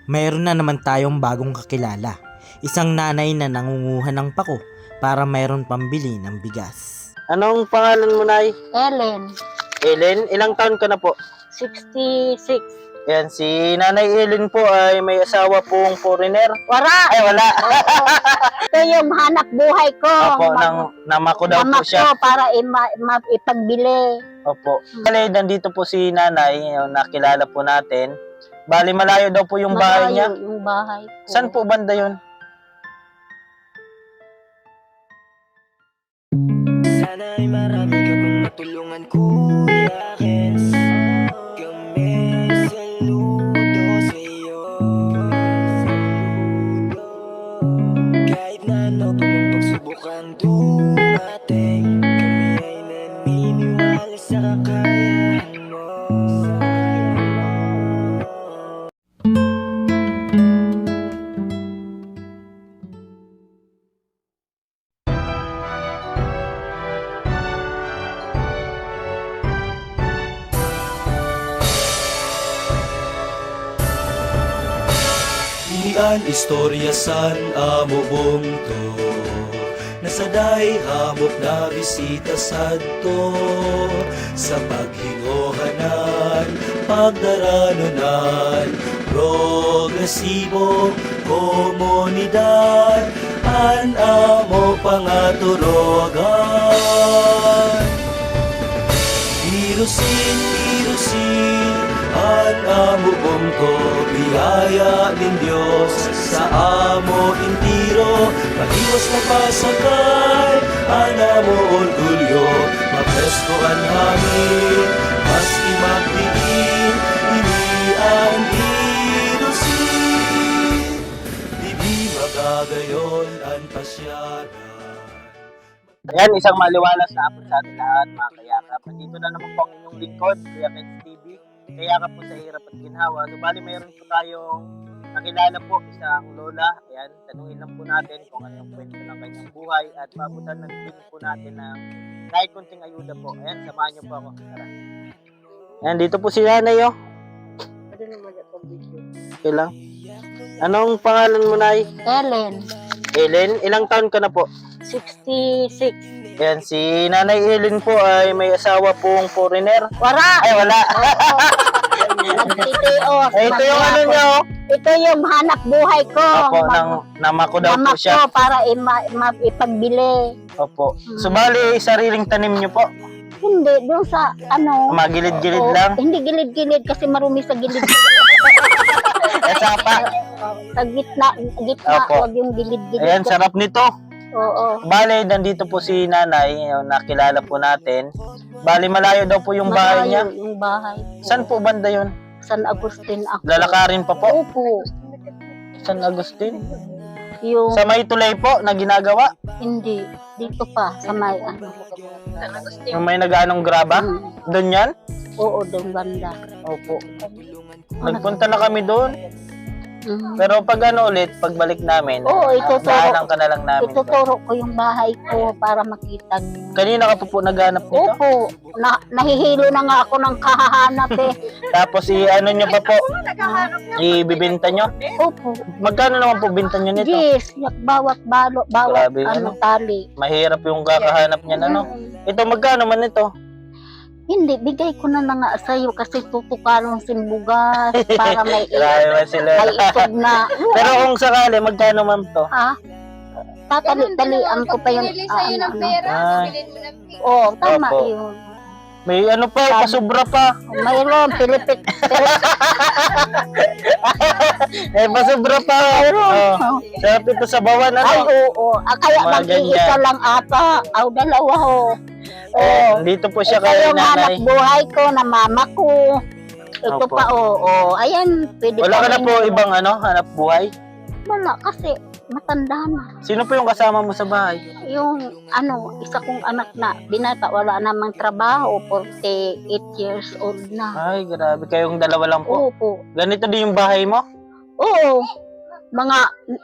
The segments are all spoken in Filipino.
Mayroon na naman tayong bagong kakilala. Isang nanay na nangunguha ng pako para mayroon pambili ng bigas. Anong pangalan mo, Nay? Ellen, Ellen, ilang taon ka na po? 66. Yan, si Nanay Ellen po ay may asawa pong foreigner. Wala! Ay, wala. Ito yung hanap buhay ko. Opo, namako daw po Namak siya. ko para ipagbili. Opo. Bali, nandito po si Nanay, yung nakilala po natin. Bali, malayo daw po yung bahay niya. Malayo yung bahay ko. Saan po banda yun? Sana'y marami ka pang matulungan, Kuya Kens. Kami saludo sa'yo. Kahit na ano pa mang pagsubukang dumating, kami ay naniniwala sa kakayahan mo. Ian istorya san amo bumto nasaday hamok na bisita sadto sa paghingohanan pagdaranunan progresibo komunidad an amo pangaturogan Irusin an amo bumto biyaya nin Diyos sa amo intiro pag-iwas na pasakay an amo orgulyo mapreskoan hangin maski magdiin ini ang irusin di magagayon an pasyaran. Ayan, isang maliwalas na hapon sa ating lahat, mga kayakap. Dito na naman po ang inyong lingkod, Kuya Kens TV. Kayakap po sa hirap at ginhawa. So, bali, mayroon po tayong nakilala po, isang lola. Ayan, tanungin lang po natin kung ano yung kwento ng kanyang buhay at mabutan ng din po natin ng kahit kunting ayuda po. Ayan, samahan niyo po ako. Tara. Ayan, dito po si Nanay, oh. Okay lang. Anong pangalan mo, Nay? Ellen, Ellen, ilang taon ka na po? 66. Ayan, si Nanay Ellen po ay may asawa pong foreigner. Wala! Ay, wala. Nagtitios. Ay, ito yung ano niya, oh. Ito yung hanap buhay ko. Opo, namako daw po Namak siya. ko para ipagbili. Opo. So, bali, sariling tanim niyo po. Hindi, doon sa ano. Magilid-gilid Oo, lang. Hindi gilid-gilid kasi marumi sa gilid. At saka pa, Sa gitna, Opo. huwag yung gilid-gilid. ayan, sarap nito. Oo. Bali, nandito po si Nanay, yung nakilala po natin. Bali, malayo daw po yung bahay niya. Malayo yung bahay. Saan po banda yun? San Agustin ako. Lalakarin pa po? Opo. San Agustin? Yung, Sa may tulay po na ginagawa? hindi. Dito pa, sa may ano. Yung may nag-anong graba? Doon yan? Oo, doon banda. Opo. Nagpunta na kami doon. Mm. Pero pag ano ulit, pagbalik namin, Oo, ituturo. daanan ka na lang namin. Ituturo ko yung bahay ko para makita niyo. Kanina ka po naghanap nito? Opo, nahihilo na nga ako ng kahahanap eh. Tapos ano nyo pa po? Ibibenta nyo? Opo. Magkano naman po binta nyo nito? Yes, bawat Grabe, ano, ano? tali. Mahirap yung kakahanap niya, ano? Ito, magkano man ito? Hindi, bigay ko na nga sa'yo kasi tutukalong simbugas para may Grabe man sila. may isog na. Pero kung sakali, magkano man to? Ha? Tatali-talian ko pa yung sa'yo ng pera, Ah. bilhin mo ng pizza. Oo, tama Opo. yun. May ano pa, pasubra pa. Mayroon, Pilipit. Pasubra pa. Oh. Sarap ito sa bawan, Ay, ano? oo. Kaya Mga mag-iisa ganyan. lang ata. Aw, dalawa ho. Oo. Dito po siya Ito kay yung hanap Nanay. buhay ko na mama ko. Ito Opo. pa, oo. Ayan, pwede Wala ka na rin- po ibang ano, hanap buhay? Wala, kasi matanda na. Sino po yung kasama mo sa bahay? Yung, isa kong anak na, binata, wala namang trabaho, 48 years old na. Ay, grabe. Kayong dalawa lang po. Opo. Ganito din yung bahay mo? Oo. Mga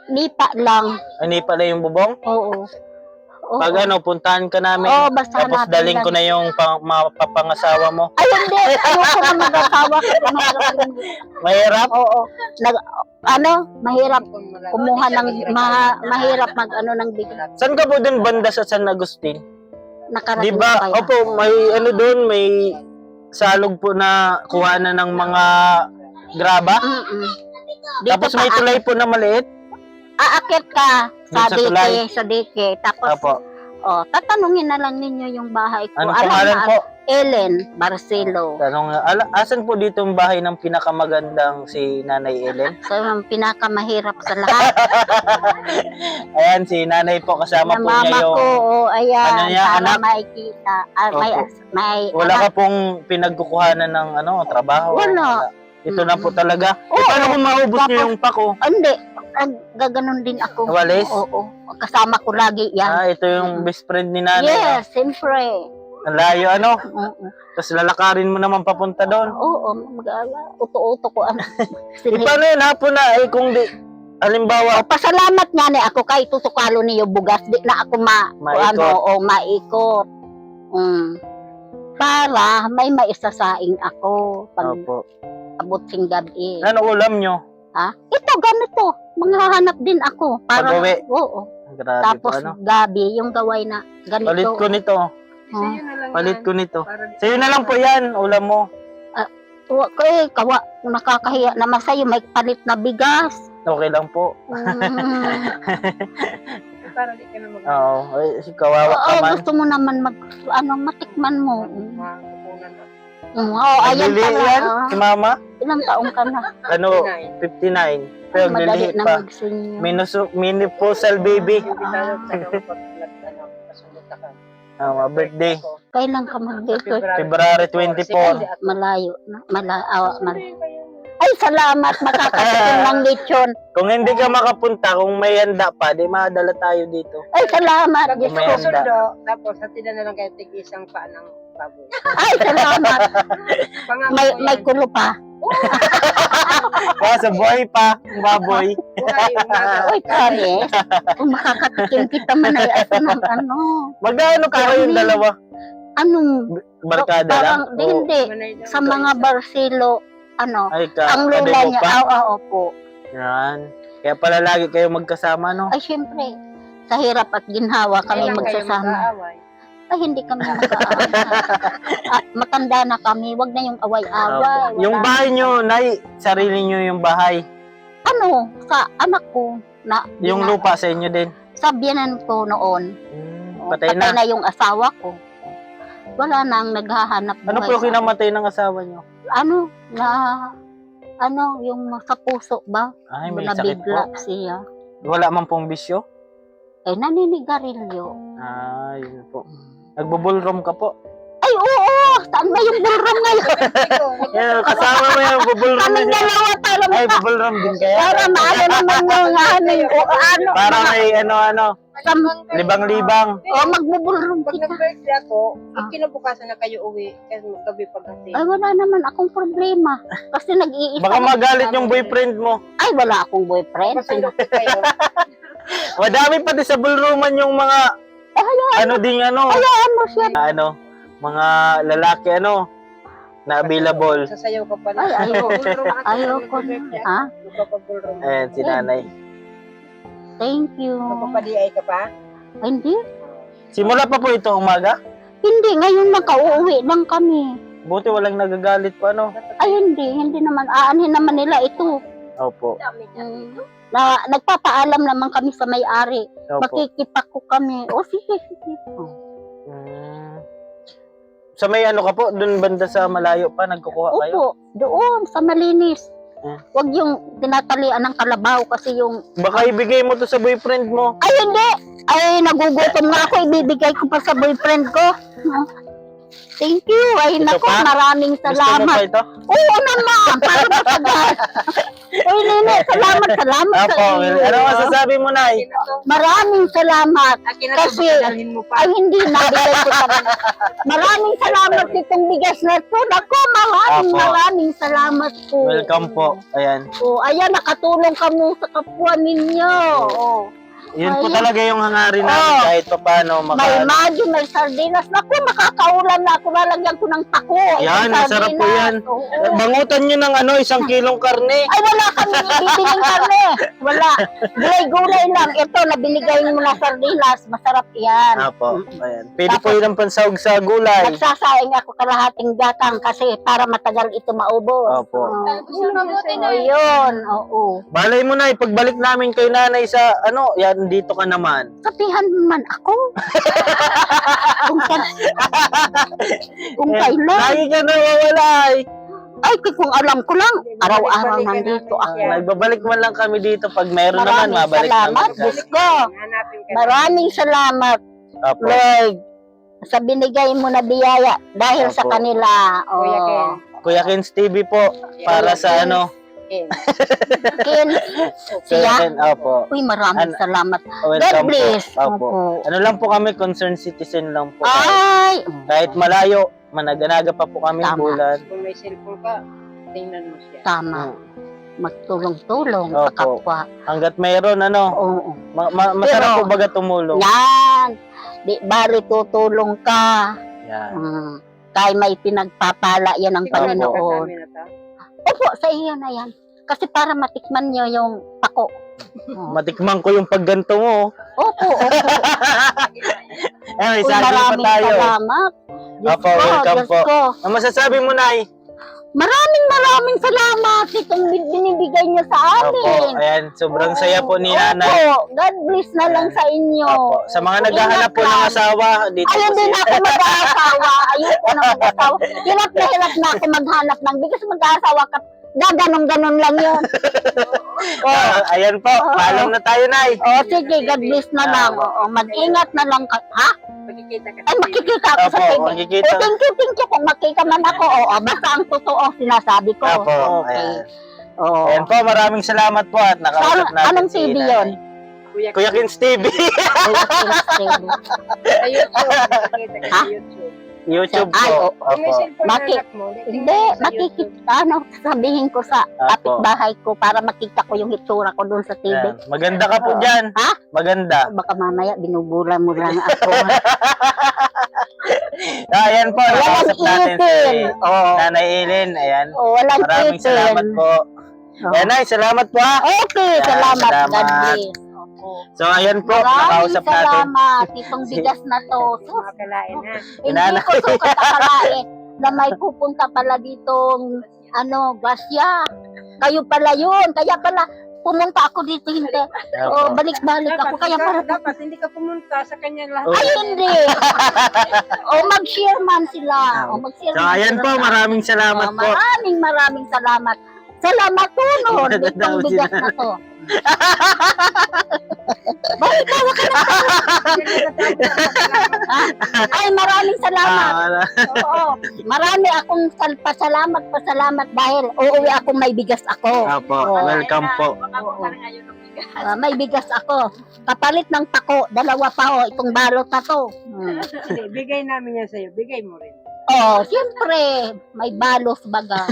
nipa lang. Ani pala yung bubong? Oo. Oo. Pag ano, puntahan ka namin. Oo, basta Tapos hanapin daling ko lang. na yung mapapangasawa mo. Ay, hindi. Ayoko na mag-asawa. Mahirap? Oo. Mahirap kumuha ng, mahirap mag-ano ng bigla. Saan ka po dun banda sa San Agustin? Nakarating Di ba? kaya. Opo, may ano doon, may salog po na kuhanan ng mga graba. Mm-mm. Dito Tapos may pa, tulay po na maliit. aakit ka sa Dito sa tulay. dike. Tapos, Opo. tatanungin na lang ninyo yung bahay ko. Anong pangalan po? Ellen Barcelo. Tanong, asan po dito yung bahay ng pinakamagandang si Nanay Ellen? So, yung pinakamahirap sa lahat. Ayan, si Nanay po kasama Na po niya mama yung... ko, ayan, Ano niya, para anak? makikita. May Wala anak. ka pong pinagkukuhanan ng trabaho? Wala. Ito na po talaga. Oo. Paano kung maubos niyo yung pako? Hindi, gaganon din ako. Walis? Oo, kasama ko lagi yan. Ito yung best friend ni Nanay. Yes, siyempre. Ang layo, ano? Oo, Tapos lalakarin mo naman papunta doon. oo, uto-uto ko. Paano yun, hapon na, kung di, halimbawa, Pasalamat nga ni ako kay tusukalo niyo bugas, di na ako Maikot. maikot. Para may maisasaing ako pag opo. abot sing gabi. Ano ulam nyo? Ha? Ito, ganito. Manghahanap din ako. Para, Pag-uwi? Oo. Grabe Tapos po, ano? gabi, yung gaway na ganito. Palit ko nito. Hmm. Palit ko nito. Sa'yo na lang po yan, ulam mo. Tuwa ko kawa, nakakahiya naman sa'yo, may palit na bigas. Okay lang po. Para di ka na mag- Oo. Ay, kawawa ka Oo, man. gusto mo naman matikman mo. Makakunan na. Oo, ayan Naglilihi pala. yan, si mama. Ilang taong ka na? Ano, 59. Pero Madali naglilihi na pa. magsinyo. Mini posal baby. Hindi tayo kasunod na ka. Birthday. Kailan ka mag-date? February 24. Malayo. Ay, salamat. Makakatikim ng lechon. Kung hindi ka makapunta, kung may handa pa, di madala tayo dito. Ay, salamat. Diyos May ko. handa. Sundo, tapos hatidan na lang kayo tig-isang paa ng baboy. Ay, salamat. Pangako May yan. kulo pa. Sa buhay pa, ang baboy. Buhay yung mga- Uy, pares. Kung makakatikim kita man ay asa ng ano. Magkano pa kayong Karne. dalawa? Anong, Barkada lang? parang, Oo. hindi. Manay daw. Sa mga Barcelo, Ay, ang lola kadebo niya, pa? opo. Yan. Kaya pala lagi kayo magkasama, no? Ay, syempre, sa hirap at ginhawa kami Kailan kayo magsasama. mag-aaway? Ay, hindi kami mag-aaway. Matanda na kami, wag na yung away-away. Yung wala. bahay nyo, Nay, sarili nyo yung bahay. Ano, sa anak ko, Yung lupa sa inyo din. sa biyanan ko noon, Patay na. yung asawa ko. Wala nang naghahanap Ano po buhay sa- kinamatay ng asawa nyo? yung sa puso ba? Ay, may sakit po. Nabigla siya. Wala man pong bisyo? Naninigarilyo. Ah, yun po. Nagbubulrom ka po. Ay, oo! Saan ba yung bulrong ngayon? Yan, kasama mo yung bubulrom Kaming niya. dalawa para Ay, bubulrom din kaya. para maano naman yung Para may ano, libang-libang. magbubulrong Pag kita. nag-birthday ako, kinabukasan na kayo uwi kasi gabi pagdating. Ay, wala naman akong problema. Kasi nag-iisa. Baka magalit yung boyfriend mo. Ay, wala akong boyfriend. Pasalok kayo. Madami pati sa ballrooman yung mga ano ding ano, Ano siya? mga lalaki na available. Sasayaw ka pala. Ay, ayoko. Ballroom ka, Ayoko. birthday. Ha? Magpapag-ballroom. Ayan, si nanay. Thank you. Magpapadiay ka pa? Ay, hindi. Simula pa po ito umaga. Hindi. Ngayon nakauwi lang kami. Buti walang nagagalit pa, no? Ay, hindi. Hindi naman. Aanhin naman nila ito. Opo. Nagpapaalam naman kami sa may-ari. Opo. Makikipak ko kami. O, sige. Sa may ka po, dun banda sa malayo pa, nagkukuha kayo? Opo. Doon, sa malinis. Hmm. Huwag yung tinatalian ng kalabaw kasi yung... Baka ibigay mo to sa boyfriend mo. Ay, hindi! Ay, nagugutom nga ako. Ibibigay ko pa sa boyfriend ko. Thank you. Ay, Ito naku, pa? maraming Gusto mo salamat. pa ito? Oo naman, para masagat. Uy, Nene, salamat sa Opo, iyo. ano masasabi mo, Nay? Maraming salamat. Akin na Kasi- ito, dadalhin mo pa. Ay, hindi, nabigay ko pa. Maraming salamat itong bigas na ito. Naku, Opo. maraming salamat po. Welcome po. Ayan. Oh, ayan, nakatulong kamo sa kapwa ninyo. Oh. Yun po Ayun. talaga yung hangarin namin Oh. kahit pa paano May Maggi, may sardinas. Naku, makakaulam na ako. Lalagyan ko ng tako. Yan, Isang masarap po sardinas. yan. Oo. Bangutan nyo ng 1 kilong karne. Ay, wala kami bibiling karne. Wala. Gulay-gulay lang. Ito, nabiligay mo na sardinas. Masarap yan. Apo, ayan. Pwede po yun ang pansahog sa gulay. Nagsasaing ako kalahating gatang kasi para matagal ito maubos. Opo. Ayun, oo. Balay mo na, pagbalik namin kay nanay sa yan, dito ka naman. Sabihan man ako. kung kailan. Lagi ka nawawala Ay, kung alam ko lang, araw-araw nandito ako. Nagbabalik man lang kami dito. Pag meron naman, Maraming mabalik salamat, naman. Diyos ko. Hanapin ka. Maraming salamat, Opo. Lord, sa binigay mo na biyaya dahil sa Opo. kanila. Kuya Ken. Kuya Kins TV po, para sa Ken, Kuya siya. Ken, opo. Uy, maraming salamat. God Welcome bless. po. Opo. Opo. Ano lang po kami, concerned citizen lang po. Ay, Kahit malayo, managanaga pa po kami Tama. bulan. Kung may cellphone ka, tingnan mo siya. tama. Magtulong-tulong Opo. sa kapwa. Hanggat mayroon, Oo. masarap Pero- po baga tumulong. Yan. Di bali tutulong ka. Yan. Tayo may pinagpapala yan ng Tingnan mo ka sa Panginoon. amin na to. Opo, sa iyo na yan. Kasi para matikman nyo yung pako. Matikman ko yung pagganto mo. Opo, opo. Ay, Uy, saging pa maraming tayo. salamat. Diyos Opo, ko, welcome Diyos po. ko. Ang masasabi mo, Nay? Maraming salamat itong binibigay niyo sa Opo, amin. ayan, sobrang saya po ni Nanay. Opo, God bless na lang sa inyo. Opo, sa mga naghahanap po ng asawa, dito Ayun po din si... ako mag-aasawa. Ayoko na mag-asawa. Hirap na ako maghanap ng bigas mag-aasawa ka. Ganon-ganon lang yun. Ayan po, paalam na tayo, Nay. O sige, God bless na lang. Oo, mag-ingat na lang ka. Ha? Makikita ka Ay, makikita ako sa Opo, TV. makikita. O, thank you. Kung makita man ako, oo, basta ang totoo ang sinasabi ko. Opo, Okay. ayan. Oo. Ayan po, maraming salamat po at nakausap natin Anong si TV Nanay. yun? Kuya Kins TV. Sa YouTube. Makikita ka sa YouTube. YouTube Ay, po. Kung may Opo. cellphone na Maki- anak mo, Hindi, makikita, sabihin ko sa Opo. kapitbahay ko para makita ko yung itsura ko doon sa TV. Ayan. Maganda ka po Oo. dyan. Ha? Maganda. Baka mamaya binubura mo lang ako. Ayan po, Walang nakausap natin si itin. Oo. Nanay Ellen. Ayan. Walang Maraming itin. salamat po. Oo. Ayan, Nay, salamat po ha. Okay, Ayan, salamat. salamat. God bless. Opo. So, ayan po, Maraming nakausap natin. salamat. Itong bigas na to. Sus, makakalain ha. hindi Inana- ko sukat akalain na may pupunta pala ditong Gasya. Kayo pala yun. Kaya pala pumunta ako dito hindi. O, Opo. balik-balik ako. Kaya para dapat hindi ka pumunta sa kanya lahat. Oh. ay, hindi. O, mag-share man sila. O, mag-share So, man ayan sila po, sa- maraming salamat O, po. maraming salamat. Salamat tunod Maganda itong daw bigas sila. na to. Bakit tawa ka na? Ay, maraming salamat. Oo. Marami akong pasalamat dahil uuwi ako may bigas ako. Opo, Oo. welcome po. May bigas ako. Kapalit ng pako, 2 pa itong balot na to. Hindi, bigay namin yan sa'yo. Bigay mo rin. Oh, siyempre, may balos baga.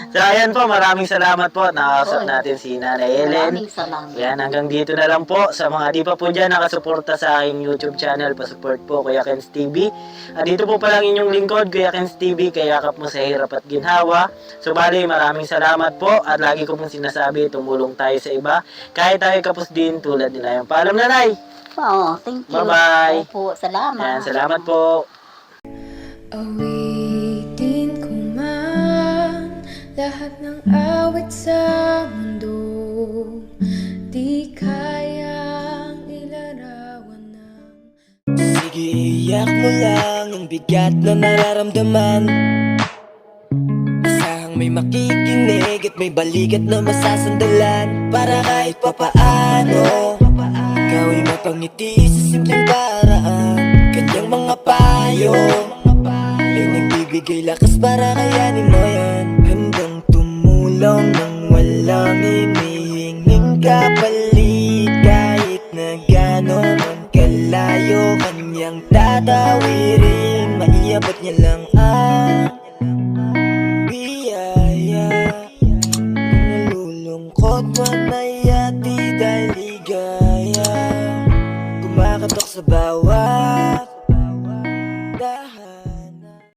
So, ayan po, maraming salamat po. Nakausap natin si Nanay Ellen. Maraming salamat. Yan, hanggang dito na lang po. Sa mga di pa po dyan nakasuporta sa aking YouTube channel, pasupport po Kuya Kens TV. At dito po palang inyong lingkod, Kuya Kens TV, kayakap mo sa hirap at ginhawa. So bali, maraming salamat po. At lagi ko pong sinasabi, tumulong tayo sa iba. Kahit tayo kapos din tulad nila. Yung paalam na, Nay. Oh, thank you. Bye-bye. Opo, salamat. Yan, salamat po. Awitin ko man lahat ng awit sa mundo, di kayang ilarawan ng Sige, iyak mo lang ang bigat na nararamdaman. Asahang may makikinig at may balikat na masasandalan. Para kahit papaano ikaw ay mapangiti sa simpleng paraan. Kanyang mga payo ay nagbibigay lakas para kayanin mo